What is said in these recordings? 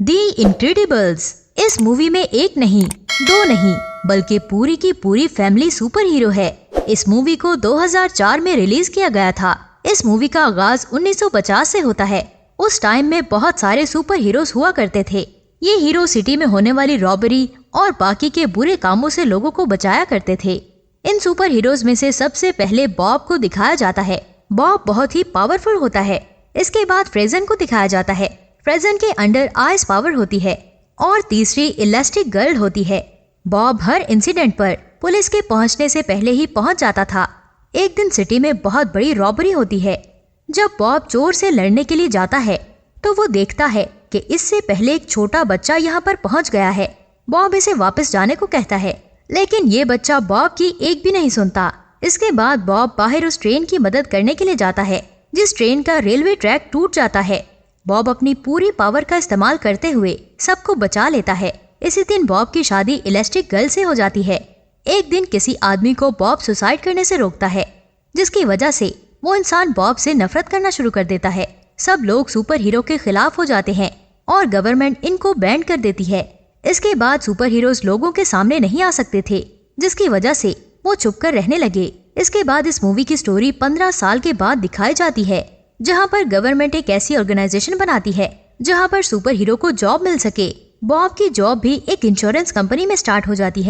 दी Incredibles. इस movie में एक नहीं, दो नहीं, बल्कि पूरी की पूरी फैमिली सुपर हीरो है। इस मूवी को 2004 में रिलीज किया गया था। इस मूवी का आगाज 1950 से होता है। उस टाइम में बहुत सारे सुपर हीरोज हुआ करते थे। ये हीरो सिटी में होने वाली रॉबरी और बाकी के बुरे कामों से लोगों को बचाया करते थे। इन सुपर हीरोज में से सबसे पहले बॉब को दिखाया जाता है। बॉब बहुत ही पावरफुल होता है। इसके बाद फ्रेजन को दिखाया जाता है। फ्रेजन के अंडर आइस पावर होती है और तीसरी इलास्टिक गर्ल होती है। बॉब हर इंसिडेंट पर पुलिस के पहुंचने से पहले ही पहुंच जाता था। एक दिन सिटी में बहुत बड़ी रॉबरी होती है। जब बॉब चोर से लड़ने के लिए जाता है तो वो देखता है कि इससे पहले एक छोटा बच्चा यहाँ पर पहुंच गया है। बॉब इसे वापस जाने को कहता है, लेकिन ये बच्चा बॉब की एक भी नहीं सुनता। इसके बाद बॉब बाहर उस ट्रेन की मदद करने के लिए जाता है जिस ट्रेन का रेलवे ट्रैक टूट जाता है। बॉब अपनी पूरी पावर का इस्तेमाल करते हुए सबको बचा लेता है। इसी दिन बॉब की शादी इलास्टिक गर्ल से हो जाती है। एक दिन किसी आदमी को बॉब सुसाइड करने से रोकता है, जिसकी वजह से वो इंसान बॉब से नफरत करना शुरू कर देता है। सब लोग सुपर हीरो के खिलाफ हो जाते हैं और गवर्नमेंट इनको बैन कर देती है। इसके बाद सुपर हीरोज लोगों के सामने नहीं आ सकते थे, जिसकी वजह से वो छुप कर रहने लगे। इसके बाद इस मूवी की स्टोरी 15 साल के बाद दिखाई जाती है, जहां पर गवर्नमेंट एक ऐसी ऑर्गेनाइजेशन बनाती है जहां पर सुपर हीरो को जॉब मिल सके। बॉब की जॉब भी एक इंश्योरेंस कंपनी में स्टार्ट हो जाती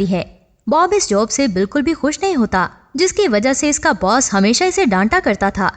है। बॉब इस जॉब से बिल्कुल भी खुश नहीं होता, जिसकी वजह से इसका बॉस हमेशा इसे डांटा करता था।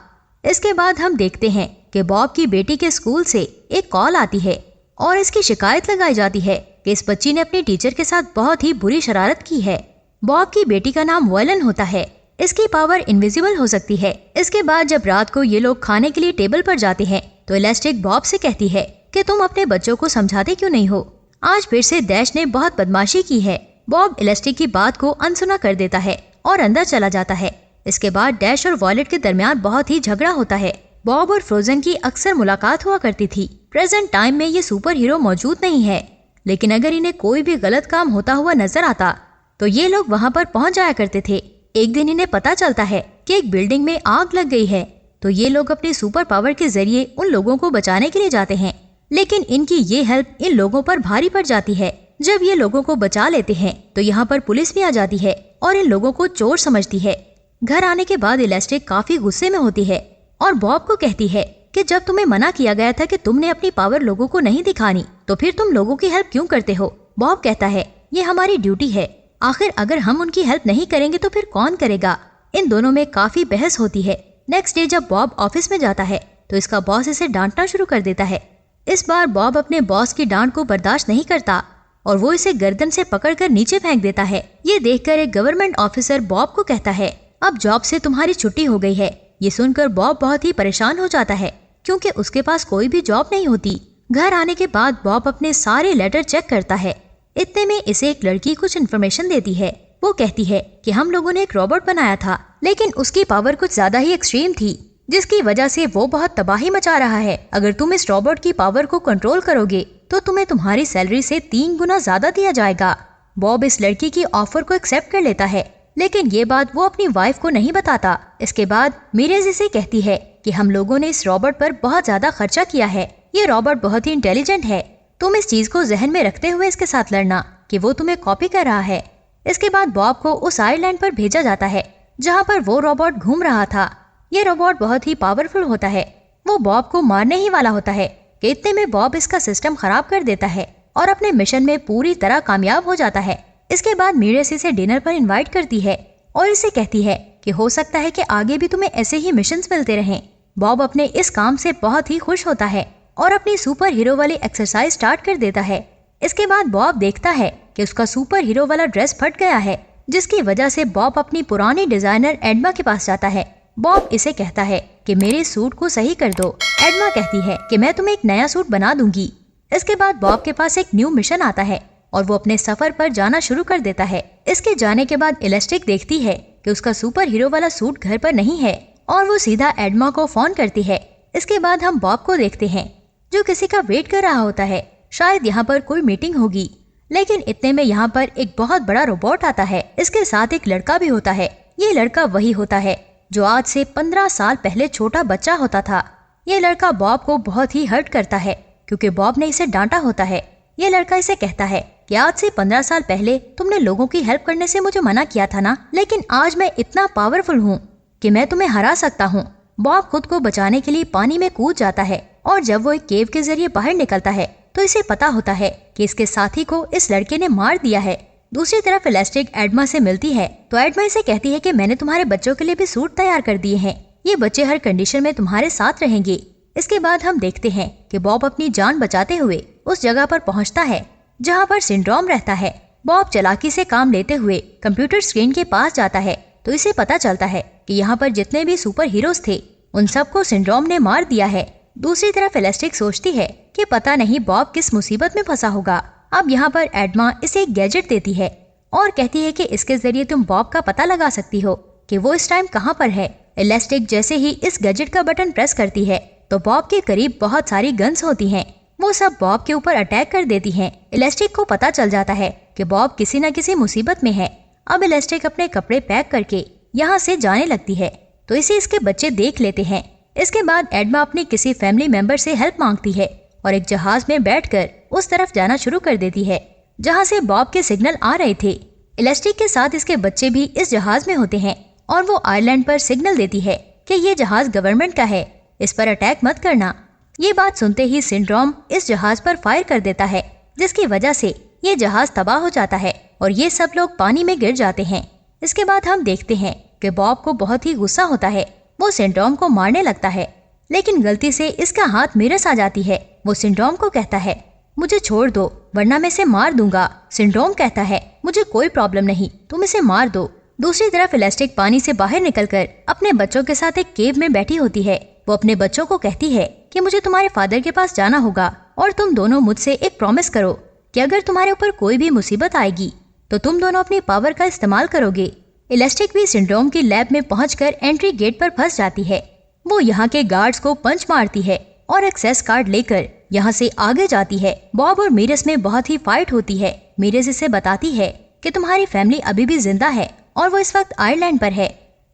इसके बाद हम देखते हैं कि बॉब की बेटी के स्कूल से एक कॉल आती है और इसकी शिकायत लगाई जाती है कि इस बच्ची ने अपने टीचर के साथ बहुत ही बुरी शरारत की है। बॉब की बेटी का नाम वॉयलन होता है। इसकी पावर इनविजिबल हो सकती है। इसके बाद जब रात को ये लोग खाने के लिए टेबल पर जाते हैं तो इलास्टिक बॉब से कहती है कि तुम अपने बच्चों को समझाते क्यों नहीं हो। आज फिर से डैश ने बहुत बदमाशी की है। बॉब इलास्टिक की बात को अनसुना कर देता है और अंदर चला जाता है। इसके बाद डैश और वॉयलेट के दरमियान बहुत ही झगड़ा होता है। बॉब और फ्रोजन की अक्सर मुलाकात हुआ करती थी। प्रेजेंट टाइम में ये सुपर हीरो मौजूद नहीं है, लेकिन अगर इन्हें कोई भी गलत काम होता हुआ नजर आता तो ये लोग वहाँ पर पहुँच जाया करते थे। एक दिन इन्हें पता चलता है कि एक बिल्डिंग में आग लग गई है, तो ये लोग अपने सुपर पावर के जरिए उन लोगों को बचाने के लिए जाते हैं, लेकिन इनकी ये हेल्प इन लोगों पर भारी पड़ जाती है। जब ये लोगों को बचा लेते हैं तो यहाँ पर पुलिस भी आ जाती है और इन लोगों को चोर समझती है। घर आने के बाद इलास्टिक काफी गुस्से में होती है और बॉब को कहती है कि जब तुम्हें मना किया गया था कि तुमने अपनी पावर लोगों को नहीं दिखानी, तो फिर तुम लोगों की हेल्प क्यों करते हो। बॉब कहता है ये हमारी ड्यूटी है, आखिर अगर हम उनकी हेल्प नहीं करेंगे तो फिर कौन करेगा। इन दोनों में काफी बहस होती है। नेक्स्ट डे जब बॉब ऑफिस में जाता है तो इसका बॉस इसे डांटना शुरू कर देता है। इस बार बॉब अपने बॉस की डांट को बर्दाश्त नहीं करता और वो इसे गर्दन से पकड़कर नीचे फेंक देता है। ये देखकर एक गवर्नमेंट ऑफिसर बॉब को कहता है अब जॉब से तुम्हारी छुट्टी हो गई है। ये सुनकर बॉब बहुत ही परेशान हो जाता है क्योंकि उसके पास कोई भी जॉब नहीं होती। घर आने के बाद बॉब अपने सारे लेटर चेक करता है। इतने में इसे एक लड़की कुछ इन्फॉर्मेशन देती है। वो कहती है कि हम लोगों ने एक रोबोट बनाया था, लेकिन उसकी पावर कुछ ज्यादा ही एक्सट्रीम थी, जिसकी वजह से वो बहुत तबाही मचा रहा है। अगर तुम इस रोबोट की पावर को कंट्रोल करोगे तो तुम्हें तुम्हारी सैलरी से 3 गुना ज्यादा दिया जाएगा। बॉब इस लड़की की ऑफर को एक्सेप्ट कर लेता है, लेकिन ये बात वो अपनी वाइफ को नहीं बताता। इसके बाद मीरेज इसे कहती है कि हम लोगों ने इस रोबोट पर बहुत ज्यादा खर्चा किया है। ये रोबोट बहुत ही इंटेलिजेंट है। तुम इस चीज को जहन में रखते हुए इसके साथ लड़ना कि वो तुम्हें कॉपी कर रहा है। इसके बाद बॉब को उस आइलैंड पर भेजा जाता है जहाँ पर वो रोबोट घूम रहा था। ये रोबोट बहुत ही पावरफुल होता है। वो बॉब को मारने ही वाला होता है कि इतने में बॉब इसका सिस्टम खराब कर देता है और अपने मिशन में पूरी तरह कामयाब हो जाता है। इसके बाद मीरेस इसे डिनर पर इनवाइट करती है और इसे कहती है कि हो सकता है कि आगे भी तुम्हें ऐसे ही मिशंस मिलते रहें। बॉब अपने इस काम से बहुत ही खुश होता है और अपनी सुपर हीरो वाली एक्सरसाइज स्टार्ट कर देता है। इसके बाद बॉब देखता है कि उसका सुपर हीरो वाला ड्रेस फट गया है, जिसकी वजह से बॉब अपनी पुरानी डिजाइनर एडमा के पास जाता है। बॉब इसे कहता है कि मेरे सूट को सही कर दो। एडमा कहती है कि मैं तुम्हें एक नया सूट बना दूंगी। इसके बाद बॉब के पास एक न्यू मिशन आता है और वो अपने सफर पर जाना शुरू कर देता है। इसके जाने के बाद इलास्टिक देखती है कि उसका सुपर हीरो वाला सूट घर पर नहीं है और वो सीधा एडमा को फोन करती है। इसके बाद हम बॉब को देखते हैं जो किसी का वेट कर रहा होता है। शायद यहाँ पर कोई मीटिंग होगी, लेकिन इतने में यहाँ पर एक बहुत बड़ा रोबोट आता है। इसके साथ एक लड़का भी होता है। ये लड़का वही होता है जो आज से 15 साल पहले छोटा बच्चा होता था। ये लड़का बॉब को बहुत ही हर्ट करता है क्योंकि बॉब ने इसे डांटा होता है। ये लड़का इसे कहता है कि आज से 15 साल पहले तुमने लोगों की हेल्प करने से मुझे मना किया था ना, लेकिन आज मैं इतना पावरफुल हूँ कि मैं तुम्हें हरा सकता हूँ। बॉब खुद को बचाने के लिए पानी में कूद जाता है और जब वो एक केव के जरिए बाहर निकलता है तो इसे पता होता है कि इसके साथी को इस लड़के ने मार दिया है। दूसरी तरफ इलास्टिक एडमा से मिलती है तो एडमा इसे कहती है कि मैंने तुम्हारे बच्चों के लिए भी सूट तैयार कर दिए हैं, ये बच्चे हर कंडीशन में तुम्हारे साथ रहेंगे। इसके बाद हम देखते हैं कि बॉब अपनी जान बचाते हुए उस जगह पर पहुंचता है जहां पर सिंड्रोम रहता है। बॉब चालाकी से काम लेते हुए कंप्यूटर स्क्रीन के पास जाता है तो इसे पता चलता है कि यहाँ पर जितने भी सुपर हीरोज थे उन सबको सिंड्रोम ने मार दिया है। दूसरी तरफ इलास्टिक सोचती है कि पता नहीं बॉब किस मुसीबत में फंसा होगा। अब यहाँ पर एडमा इसे एक गैजेट देती है और कहती है कि इसके जरिए तुम बॉब का पता लगा सकती हो कि वो इस टाइम कहाँ पर है। इलास्टिक जैसे ही इस गैजेट का बटन प्रेस करती है तो बॉब के करीब बहुत सारी गन्स होती हैं। वो सब बॉब के ऊपर अटैक कर देती हैं। इलास्टिक को पता चल जाता है कि बॉब किसी न किसी मुसीबत में है। अब इलास्टिक अपने कपड़े पैक करके यहाँ से जाने लगती है तो इसे इसके बच्चे देख लेते हैं। इसके बाद एडमा अपनी किसी फैमिली मेंबर से हेल्प मांगती है और एक जहाज में बैठकर उस तरफ जाना शुरू कर देती है जहाँ से बॉब के सिग्नल आ रहे थे। इलास्टिक के साथ इसके बच्चे भी इस जहाज में होते हैं और वो आयरलैंड पर सिग्नल देती है कि ये जहाज गवर्नमेंट का है, इस पर अटैक मत करना। ये बात सुनते ही सिंड्रोम इस जहाज पर फायर कर देता है जिसकी वजह से ये जहाज तबाह हो जाता है और ये सब लोग पानी में गिर जाते हैं। इसके बाद हम देखते हैं कि बॉब को बहुत ही गुस्सा होता है। वो सिंड्रोम को मारने लगता है लेकिन गलती से इसका हाथ मिरस आ जाती है। वो सिंड्रोम को कहता है मुझे छोड़ दो वरना मैं इसे मार दूंगा। सिंड्रोम कहता है मुझे कोई प्रॉब्लम नहीं, तुम इसे मार दो। दूसरी तरफ इलास्टिक पानी से बाहर निकलकर अपने बच्चों के साथ एक केव में बैठी होती है। वो अपने बच्चों को कहती है कि मुझे तुम्हारे फादर के पास जाना होगा और तुम दोनों मुझसे एक प्रॉमिस करो कि अगर तुम्हारे ऊपर कोई भी मुसीबत आएगी तो तुम दोनों अपनी पावर का इस्तेमाल करोगे। इलास्टिक भी सिंड्रोम की लैब में पहुंचकर एंट्री गेट पर फंस जाती है। वो यहाँ के गार्ड्स को पंच मारती है और एक्सेस कार्ड लेकर यहाँ से आगे जाती है। बॉब और मीरस में बहुत ही फाइट होती है। मीरस इसे बताती है कि तुम्हारी फैमिली अभी भी जिंदा है और वो इस वक्त आयरलैंड पर है।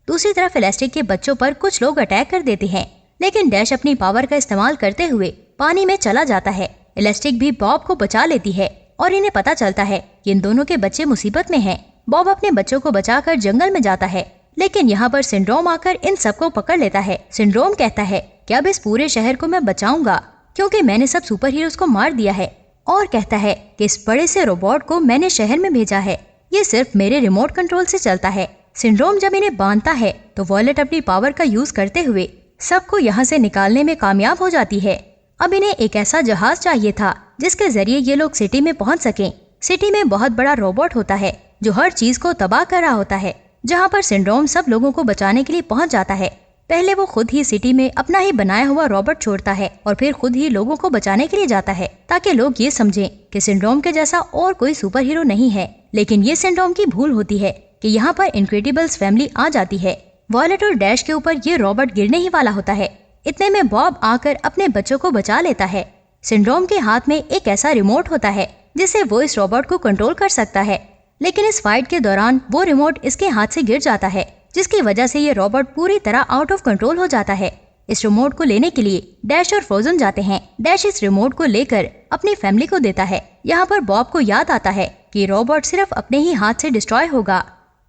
दूसरी तरफ इलास्टिक के बच्चों पर कुछ लोग अटैक कर देते हैं लेकिन डैश अपनी पावर का इस्तेमाल करते हुए पानी में चला जाता है। इलास्टिक भी बॉब को बचा लेती है और इन्हें पता चलता है कि इन दोनों के बच्चे मुसीबत में हैं। बॉब अपने बच्चों को बचाकर जंगल में जाता है लेकिन यहाँ पर सिंड्रोम आकर इन सबको पकड़ लेता है। सिंड्रोम कहता है कि अब इस पूरे शहर को मैं बचाऊंगा क्योंकि मैंने सब सुपर हीरोज को मार दिया है और कहता है कि इस बड़े से रोबोट को मैंने शहर में भेजा है, ये सिर्फ मेरे रिमोट कंट्रोल से चलता है। सिंड्रोम जब इन्हें बांधता है तो वॉयलेट अपनी पावर का यूज करते हुए सबको यहाँ से निकालने में कामयाब हो जाती है। अब इन्हें एक ऐसा जहाज चाहिए था जिसके जरिए ये लोग सिटी में पहुंच सकें। सिटी में बहुत बड़ा रोबोट होता है जो हर चीज को तबाह कर रहा होता है। जहाँ पर सिंड्रोम सब लोगों को बचाने के लिए पहुंच जाता है। पहले वो खुद ही सिटी में अपना ही बनाया हुआ रोबोट छोड़ता है और फिर खुद ही लोगों को बचाने के लिए जाता है ताकि लोग ये समझें कि सिंड्रोम के जैसा और कोई सुपर हीरो नहीं है। लेकिन ये सिंड्रोम की भूल होती है कि यहाँ पर इनक्रेडिबल्स फैमिली आ जाती है। वॉयलेट और डैश के ऊपर ये रोबोट गिरने ही वाला होता है। इतने में बॉब आकर अपने बच्चों को बचा लेता है। सिंड्रोम के हाथ में एक ऐसा रिमोट होता है जिससे वो इस रोबोट को कंट्रोल कर सकता है लेकिन इस फाइट के दौरान वो रिमोट इसके हाथ से गिर जाता है जिसकी वजह से ये रोबोट पूरी तरह आउट ऑफ कंट्रोल हो जाता है। इस रिमोट को लेने के लिए डैश और फ्रोजन जाते हैं। डैश इस रिमोट को लेकर अपनी फैमिली को देता है। यहाँ पर बॉब को याद आता है कि रोबोट सिर्फ अपने ही हाथ से डिस्ट्रॉय होगा।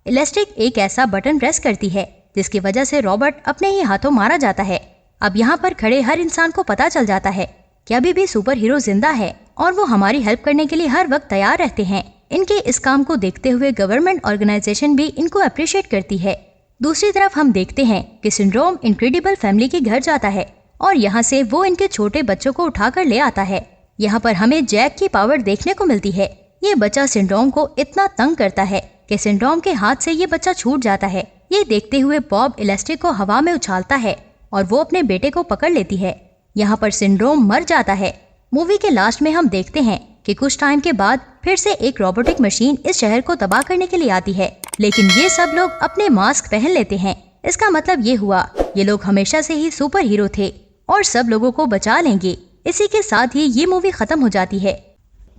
इलास्टिक एक ऐसा बटन प्रेस करती है जिसकी वजह से रोबोट अपने ही हाथों मारा जाता है। अब यहाँ पर खड़े हर इंसान को पता चल जाता है कि अभी भी सुपर हीरो जिंदा है और वो हमारी हेल्प करने के लिए हर वक्त तैयार रहते हैं। इनके इस काम को देखते हुए गवर्नमेंट ऑर्गेनाइजेशन भी इनको अप्रिशिएट करती है। दूसरी तरफ हम देखते हैं कि सिंड्रोम इनक्रेडिबल फैमिली के घर जाता है और यहाँ से वो इनके छोटे बच्चों को उठाकर ले आता है। यहाँ पर हमें जैक की पावर देखने को मिलती है। ये बच्चा सिंड्रोम को इतना तंग करता है कि सिंड्रोम के हाथ से ये बच्चा छूट जाता है। ये देखते हुए बॉब इलास्टिक को हवा में उछालता है और वो अपने बेटे को पकड़ लेती है। यहाँ पर सिंड्रोम मर जाता है। मूवी के लास्ट में हम देखते हैं कि कुछ टाइम के बाद फिर से एक रोबोटिक मशीन इस शहर को तबाह करने के लिए आती है लेकिन ये सब लोग अपने मास्क पहन लेते हैं। इसका मतलब ये हुआ ये लोग हमेशा से ही सुपर हीरो थे और सब लोगों को बचा लेंगे। इसी के साथ ही ये मूवी खत्म हो जाती है।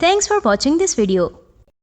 Thanks for watching this video.